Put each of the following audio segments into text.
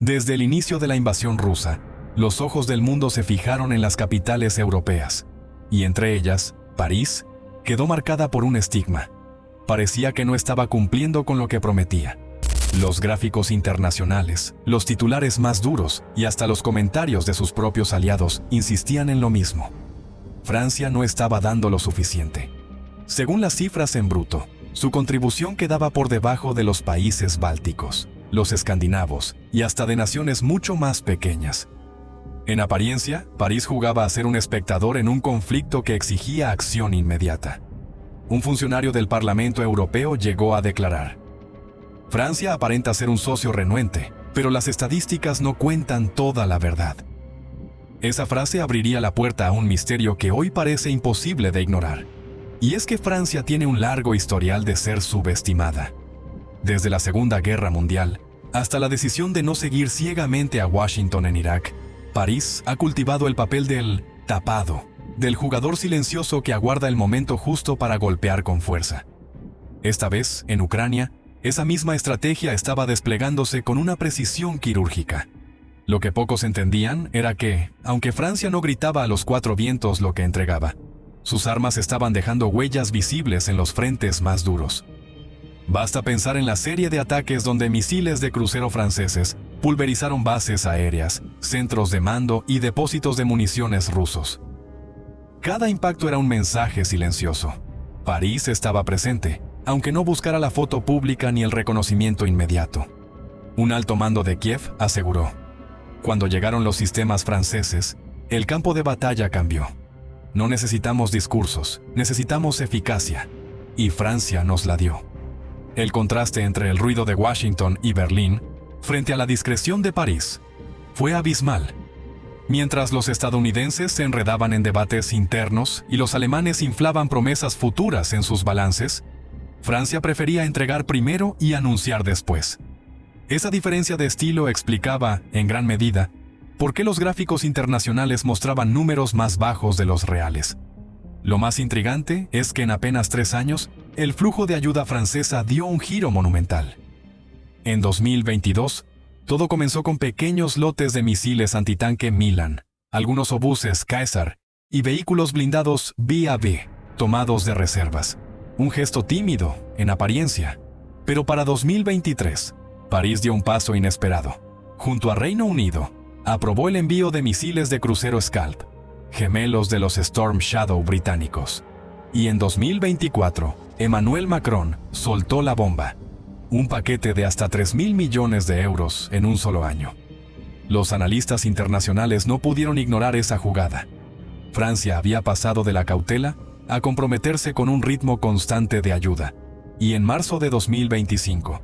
Desde el inicio de la invasión rusa, los ojos del mundo se fijaron en las capitales europeas, y entre ellas, París, quedó marcada por un estigma. Parecía que no estaba cumpliendo con lo que prometía. Los gráficos internacionales, los titulares más duros y hasta los comentarios de sus propios aliados insistían en lo mismo. Francia no estaba dando lo suficiente. Según las cifras en bruto, su contribución quedaba por debajo de los países bálticos, los escandinavos y hasta de naciones mucho más pequeñas. En apariencia, París jugaba a ser un espectador en un conflicto que exigía acción inmediata. Un funcionario del Parlamento Europeo llegó a declarar: Francia aparenta ser un socio renuente, pero las estadísticas no cuentan toda la verdad. Esa frase abriría la puerta a un misterio que hoy parece imposible de ignorar. Y es que Francia tiene un largo historial de ser subestimada. Desde la Segunda Guerra Mundial hasta la decisión de no seguir ciegamente a Washington en Irak, París ha cultivado el papel del tapado, del jugador silencioso que aguarda el momento justo para golpear con fuerza. Esta vez, en Ucrania, esa misma estrategia estaba desplegándose con una precisión quirúrgica. Lo que pocos entendían era que, aunque Francia no gritaba a los cuatro vientos lo que entregaba, sus armas estaban dejando huellas visibles en los frentes más duros. Basta pensar en la serie de ataques donde misiles de crucero franceses pulverizaron bases aéreas, centros de mando y depósitos de municiones rusos. Cada impacto era un mensaje silencioso. París estaba presente, aunque no buscara la foto pública ni el reconocimiento inmediato. Un alto mando de Kiev aseguró: cuando llegaron los sistemas franceses, el campo de batalla cambió. No necesitamos discursos, necesitamos eficacia. Y Francia nos la dio. El contraste entre el ruido de Washington y Berlín, frente a la discreción de París, fue abismal. Mientras los estadounidenses se enredaban en debates internos y los alemanes inflaban promesas futuras en sus balances, Francia prefería entregar primero y anunciar después. Esa diferencia de estilo explicaba, en gran medida, por qué los gráficos internacionales mostraban números más bajos de los reales. Lo más intrigante es que en apenas 3 años, el flujo de ayuda francesa dio un giro monumental. En 2022, todo comenzó con pequeños lotes de misiles antitanque Milan, algunos obuses Caesar y vehículos blindados B-A-B, tomados de reservas. Un gesto tímido, en apariencia. Pero para 2023, París dio un paso inesperado. Junto a Reino Unido, aprobó el envío de misiles de crucero Scalp, gemelos de los Storm Shadow británicos. Y en 2024, Emmanuel Macron soltó la bomba. Un paquete de hasta 3.000 millones de euros en un solo año. Los analistas internacionales no pudieron ignorar esa jugada. Francia había pasado de la cautela a comprometerse con un ritmo constante de ayuda, y en marzo de 2025,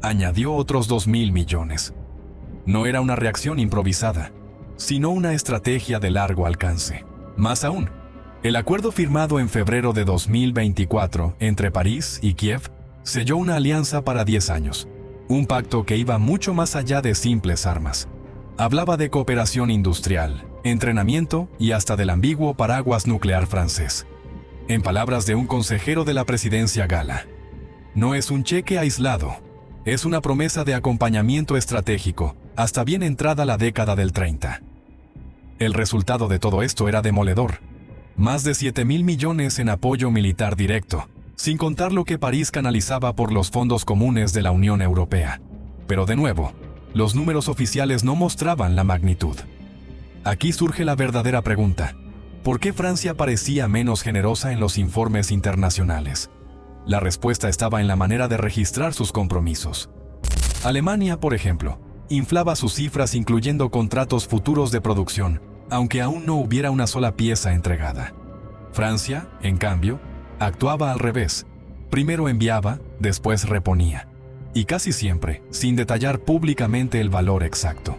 añadió otros 2.000 millones. No era una reacción improvisada, sino una estrategia de largo alcance. Más aún, el acuerdo firmado en febrero de 2024 entre París y Kiev selló una alianza para 10 años, un pacto que iba mucho más allá de simples armas. Hablaba de cooperación industrial, entrenamiento y hasta del ambiguo paraguas nuclear francés. En palabras de un consejero de la presidencia gala, no es un cheque aislado, es una promesa de acompañamiento estratégico hasta bien entrada la década del 30. El resultado de todo esto era demoledor. Más de 7.000 millones en apoyo militar directo, sin contar lo que París canalizaba por los fondos comunes de la Unión Europea. Pero de nuevo, los números oficiales no mostraban la magnitud. Aquí surge la verdadera pregunta: ¿por qué Francia parecía menos generosa en los informes internacionales? La respuesta estaba en la manera de registrar sus compromisos. Alemania, por ejemplo, inflaba sus cifras incluyendo contratos futuros de producción, aunque aún no hubiera una sola pieza entregada. Francia, en cambio, actuaba al revés. Primero enviaba, después reponía. Y casi siempre, sin detallar públicamente el valor exacto.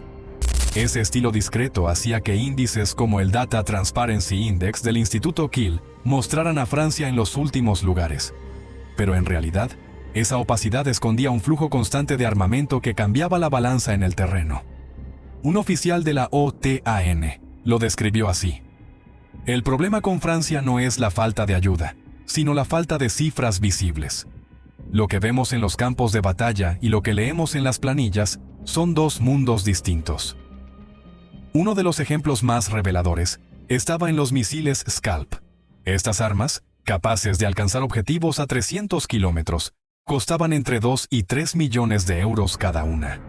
Ese estilo discreto hacía que índices como el Data Transparency Index del Instituto Kiel mostraran a Francia en los últimos lugares. Pero en realidad, esa opacidad escondía un flujo constante de armamento que cambiaba la balanza en el terreno. Un oficial de la OTAN lo describió así: el problema con Francia no es la falta de ayuda, sino la falta de cifras visibles. Lo que vemos en los campos de batalla y lo que leemos en las planillas son dos mundos distintos. Uno de los ejemplos más reveladores estaba en los misiles Scalp. Estas armas, capaces de alcanzar objetivos a 300 kilómetros, costaban entre 2 y 3 millones de euros cada una.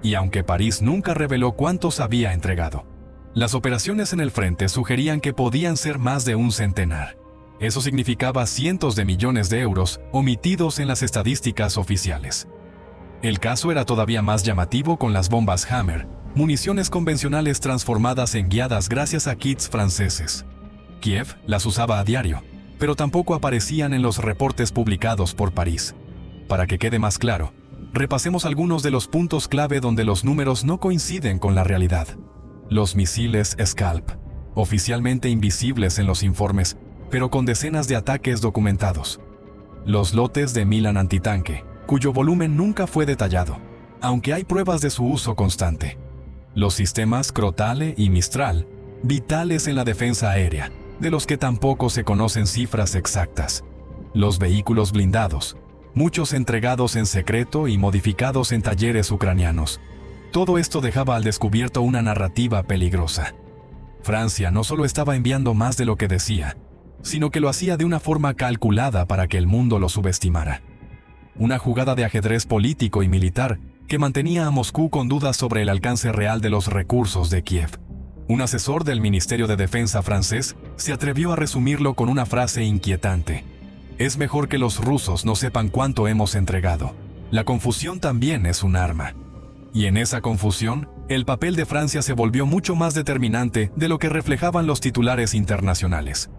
Y aunque París nunca reveló cuántos había entregado, las operaciones en el frente sugerían que podían ser más de un centenar. Eso significaba cientos de millones de euros omitidos en las estadísticas oficiales. El caso era todavía más llamativo con las bombas Hammer, municiones convencionales transformadas en guiadas gracias a kits franceses. Kiev las usaba a diario, pero tampoco aparecían en los reportes publicados por París. Para que quede más claro, repasemos algunos de los puntos clave donde los números no coinciden con la realidad. Los misiles Scalp, oficialmente invisibles en los informes, pero con decenas de ataques documentados. Los lotes de Milan antitanque, cuyo volumen nunca fue detallado, aunque hay pruebas de su uso constante. Los sistemas Crotale y Mistral, vitales en la defensa aérea, de los que tampoco se conocen cifras exactas. Los vehículos blindados, muchos entregados en secreto y modificados en talleres ucranianos. Todo esto dejaba al descubierto una narrativa peligrosa. Francia no solo estaba enviando más de lo que decía, sino que lo hacía de una forma calculada para que el mundo lo subestimara. Una jugada de ajedrez político y militar que mantenía a Moscú con dudas sobre el alcance real de los recursos de Kiev. Un asesor del Ministerio de Defensa francés se atrevió a resumirlo con una frase inquietante: "Es mejor que los rusos no sepan cuánto hemos entregado. La confusión también es un arma". Y en esa confusión, el papel de Francia se volvió mucho más determinante de lo que reflejaban los titulares internacionales.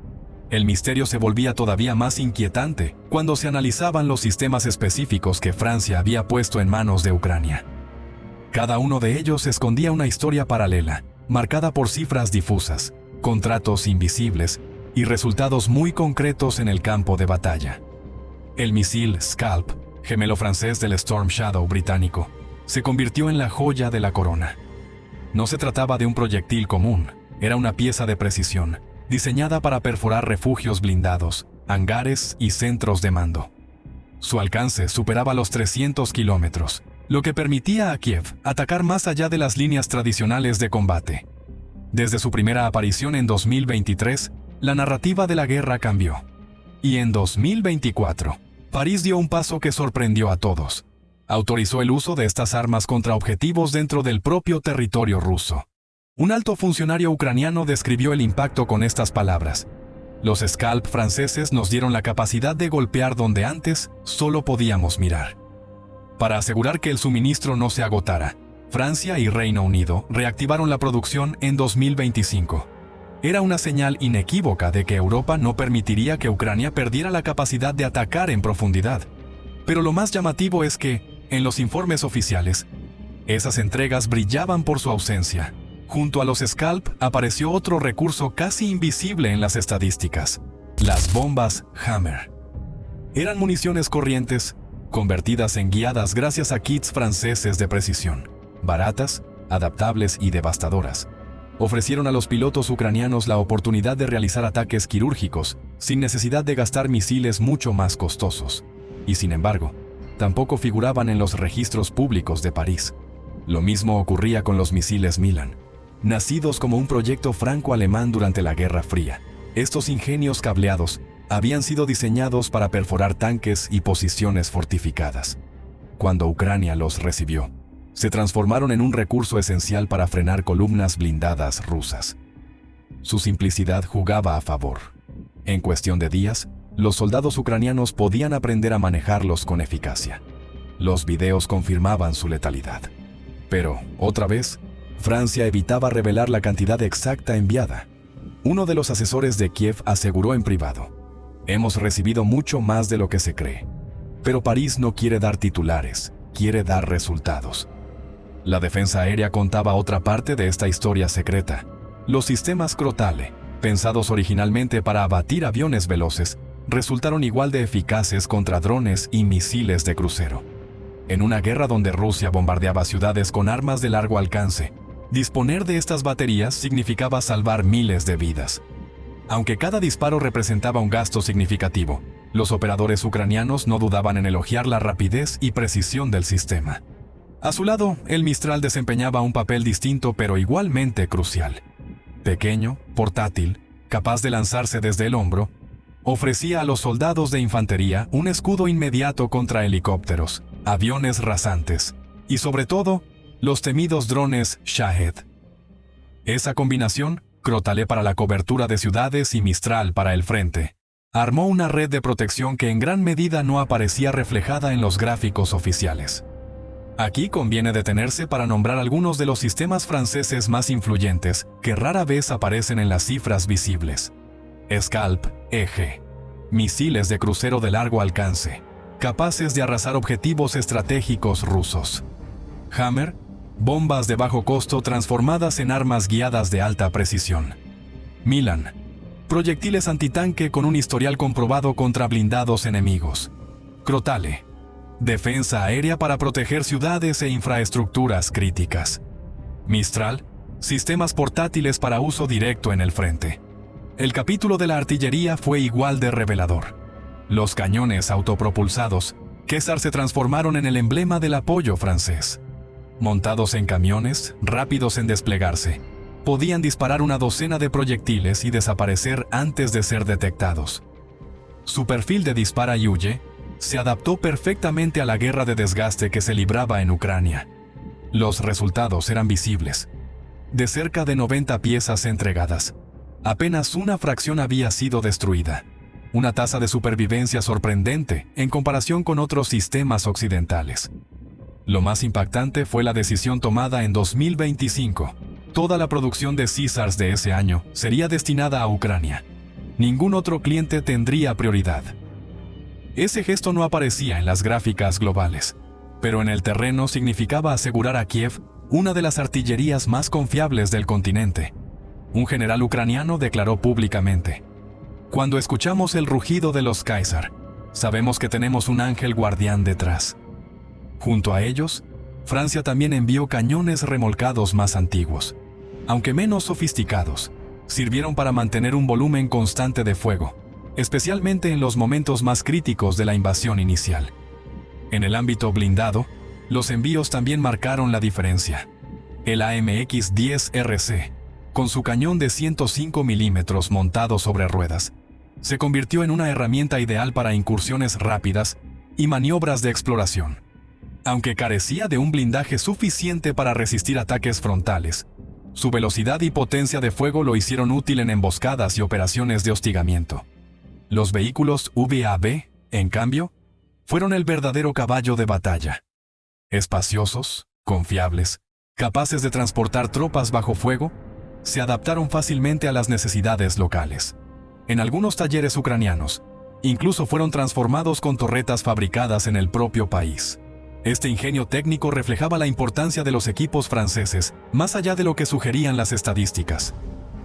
El misterio se volvía todavía más inquietante cuando se analizaban los sistemas específicos que Francia había puesto en manos de Ucrania. Cada uno de ellos escondía una historia paralela, marcada por cifras difusas, contratos invisibles y resultados muy concretos en el campo de batalla. El misil Scalp, gemelo francés del Storm Shadow británico, se convirtió en la joya de la corona. No se trataba de un proyectil común, era una pieza de precisión, diseñada para perforar refugios blindados, hangares y centros de mando. Su alcance superaba los 300 kilómetros, lo que permitía a Kiev atacar más allá de las líneas tradicionales de combate. Desde su primera aparición en 2023, la narrativa de la guerra cambió. Y en 2024, París dio un paso que sorprendió a todos. Autorizó el uso de estas armas contra objetivos dentro del propio territorio ruso. Un alto funcionario ucraniano describió el impacto con estas palabras: "Los Scalp franceses nos dieron la capacidad de golpear donde antes solo podíamos mirar". Para asegurar que el suministro no se agotara, Francia y Reino Unido reactivaron la producción en 2025. Era una señal inequívoca de que Europa no permitiría que Ucrania perdiera la capacidad de atacar en profundidad. Pero lo más llamativo es que, en los informes oficiales, esas entregas brillaban por su ausencia. Junto a los Scalp apareció otro recurso casi invisible en las estadísticas: las bombas Hammer. Eran municiones corrientes, convertidas en guiadas gracias a kits franceses de precisión, baratas, adaptables y devastadoras. Ofrecieron a los pilotos ucranianos la oportunidad de realizar ataques quirúrgicos sin necesidad de gastar misiles mucho más costosos. Y sin embargo, tampoco figuraban en los registros públicos de París. Lo mismo ocurría con los misiles Milan. Nacidos como un proyecto franco-alemán durante la Guerra Fría, estos ingenios cableados habían sido diseñados para perforar tanques y posiciones fortificadas. Cuando Ucrania los recibió, se transformaron en un recurso esencial para frenar columnas blindadas rusas. Su simplicidad jugaba a favor. En cuestión de días, los soldados ucranianos podían aprender a manejarlos con eficacia. Los videos confirmaban su letalidad. Pero, otra vez, Francia evitaba revelar la cantidad exacta enviada. Uno de los asesores de Kiev aseguró en privado: "Hemos recibido mucho más de lo que se cree. Pero París no quiere dar titulares, quiere dar resultados". La defensa aérea contaba otra parte de esta historia secreta. Los sistemas Crotale, pensados originalmente para abatir aviones veloces, resultaron igual de eficaces contra drones y misiles de crucero. En una guerra donde Rusia bombardeaba ciudades con armas de largo alcance, disponer de estas baterías significaba salvar miles de vidas. Aunque cada disparo representaba un gasto significativo, los operadores ucranianos no dudaban en elogiar la rapidez y precisión del sistema. A su lado, el Mistral desempeñaba un papel distinto pero igualmente crucial. Pequeño, portátil, capaz de lanzarse desde el hombro, ofrecía a los soldados de infantería un escudo inmediato contra helicópteros, aviones rasantes y, sobre todo, los temidos drones Shahed. Esa combinación, Crotale para la cobertura de ciudades y Mistral para el frente, armó una red de protección que en gran medida no aparecía reflejada en los gráficos oficiales. Aquí conviene detenerse para nombrar algunos de los sistemas franceses más influyentes que rara vez aparecen en las cifras visibles. Scalp, Eje, misiles de crucero de largo alcance, capaces de arrasar objetivos estratégicos rusos. Hammer, bombas de bajo costo transformadas en armas guiadas de alta precisión. Milan, proyectiles antitanque con un historial comprobado contra blindados enemigos. Crotale, defensa aérea para proteger ciudades e infraestructuras críticas. Mistral, sistemas portátiles para uso directo en el frente. El capítulo de la artillería fue igual de revelador. Los cañones autopropulsados, Caesar, se transformaron en el emblema del apoyo francés. Montados en camiones, rápidos en desplegarse, podían disparar una docena de proyectiles y desaparecer antes de ser detectados. Su perfil de dispara y huye se adaptó perfectamente a la guerra de desgaste que se libraba en Ucrania. Los resultados eran visibles. De cerca de 90 piezas entregadas, apenas una fracción había sido destruida. Una tasa de supervivencia sorprendente en comparación con otros sistemas occidentales. Lo más impactante fue la decisión tomada en 2025. Toda la producción de Caesars de ese año sería destinada a Ucrania. Ningún otro cliente tendría prioridad. Ese gesto no aparecía en las gráficas globales, pero en el terreno significaba asegurar a Kiev una de las artillerías más confiables del continente. Un general ucraniano declaró públicamente: "Cuando escuchamos el rugido de los Caesar, sabemos que tenemos un ángel guardián detrás". Junto a ellos, Francia también envió cañones remolcados más antiguos. Aunque menos sofisticados, sirvieron para mantener un volumen constante de fuego, especialmente en los momentos más críticos de la invasión inicial. En el ámbito blindado, los envíos también marcaron la diferencia. El AMX-10RC, con su cañón de 105 milímetros montado sobre ruedas, se convirtió en una herramienta ideal para incursiones rápidas y maniobras de exploración. Aunque carecía de un blindaje suficiente para resistir ataques frontales, su velocidad y potencia de fuego lo hicieron útil en emboscadas y operaciones de hostigamiento. Los vehículos VAB, en cambio, fueron el verdadero caballo de batalla. Espaciosos, confiables, capaces de transportar tropas bajo fuego, se adaptaron fácilmente a las necesidades locales. En algunos talleres ucranianos, incluso fueron transformados con torretas fabricadas en el propio país. Este ingenio técnico reflejaba la importancia de los equipos franceses, más allá de lo que sugerían las estadísticas.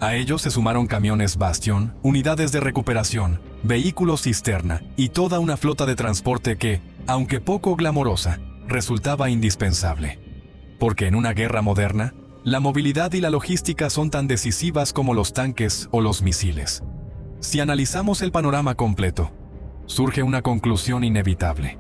A ellos se sumaron camiones Bastion, unidades de recuperación, vehículos cisterna y toda una flota de transporte que, aunque poco glamorosa, resultaba indispensable. Porque en una guerra moderna, la movilidad y la logística son tan decisivas como los tanques o los misiles. Si analizamos el panorama completo, surge una conclusión inevitable.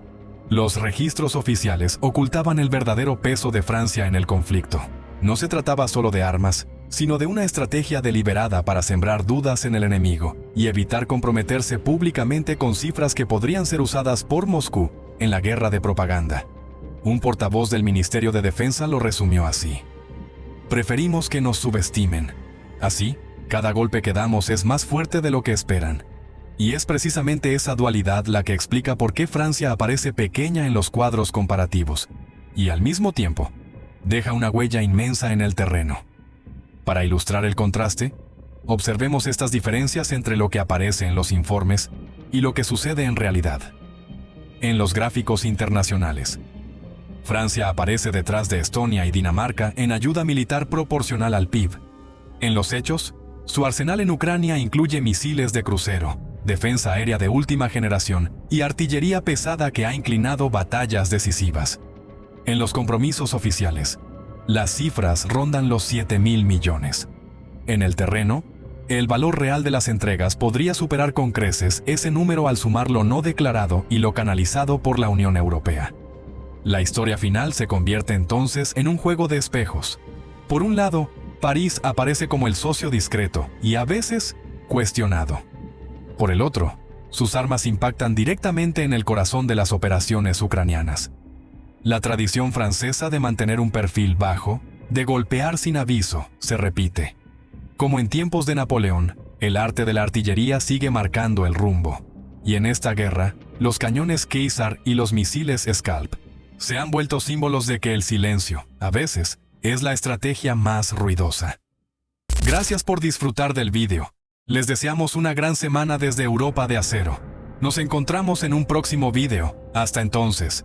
Los registros oficiales ocultaban el verdadero peso de Francia en el conflicto. No se trataba solo de armas, sino de una estrategia deliberada para sembrar dudas en el enemigo y evitar comprometerse públicamente con cifras que podrían ser usadas por Moscú en la guerra de propaganda. Un portavoz del Ministerio de Defensa lo resumió así: "Preferimos que nos subestimen. Así, cada golpe que damos es más fuerte de lo que esperan". Y es precisamente esa dualidad la que explica por qué Francia aparece pequeña en los cuadros comparativos, y al mismo tiempo, deja una huella inmensa en el terreno. Para ilustrar el contraste, observemos estas diferencias entre lo que aparece en los informes y lo que sucede en realidad. En los gráficos internacionales, Francia aparece detrás de Estonia y Dinamarca en ayuda militar proporcional al PIB. En los hechos, su arsenal en Ucrania incluye misiles de crucero, defensa aérea de última generación y artillería pesada que ha inclinado batallas decisivas. En los compromisos oficiales, las cifras rondan los 7.000 millones. En el terreno, el valor real de las entregas podría superar con creces ese número al sumar lo no declarado y lo canalizado por la Unión Europea. La historia final se convierte entonces en un juego de espejos. Por un lado, París aparece como el socio discreto y a veces cuestionado. Por el otro, sus armas impactan directamente en el corazón de las operaciones ucranianas. La tradición francesa de mantener un perfil bajo, de golpear sin aviso, se repite. Como en tiempos de Napoleón, el arte de la artillería sigue marcando el rumbo. Y en esta guerra, los cañones Caesar y los misiles Scalp se han vuelto símbolos de que el silencio, a veces, es la estrategia más ruidosa. Gracias por disfrutar del vídeo. Les deseamos una gran semana desde Europa de Acero. Nos encontramos en un próximo vídeo. Hasta entonces.